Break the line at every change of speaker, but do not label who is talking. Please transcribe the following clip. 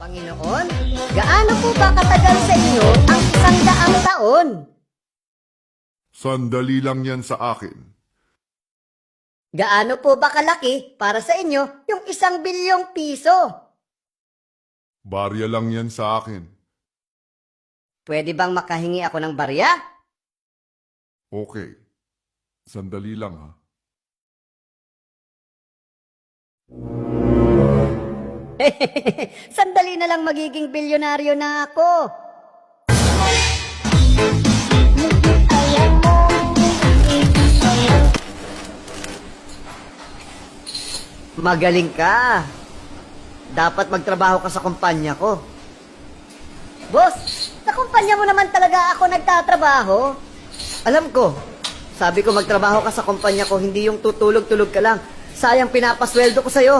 Panginoon, gaano po ba katagal sa inyo ang 100 taon?
Sandali lang yan sa akin.
Gaano po ba kalaki para sa inyo yung 1 bilyong piso?
Barya lang yan sa akin.
Pwede bang makahingi ako ng barya?
Okay. Sandali lang ha.
Sandali na lang magiging bilyonaryo na ako. Magaling ka. Dapat magtrabaho ka sa kumpanya ko. Boss, sa kumpanya mo naman talaga ako nagtatrabaho. Alam ko, sabi ko magtrabaho ka sa kumpanya ko, hindi yung tutulog-tulog ka lang. Sayang pinapasweldo ko sa'yo.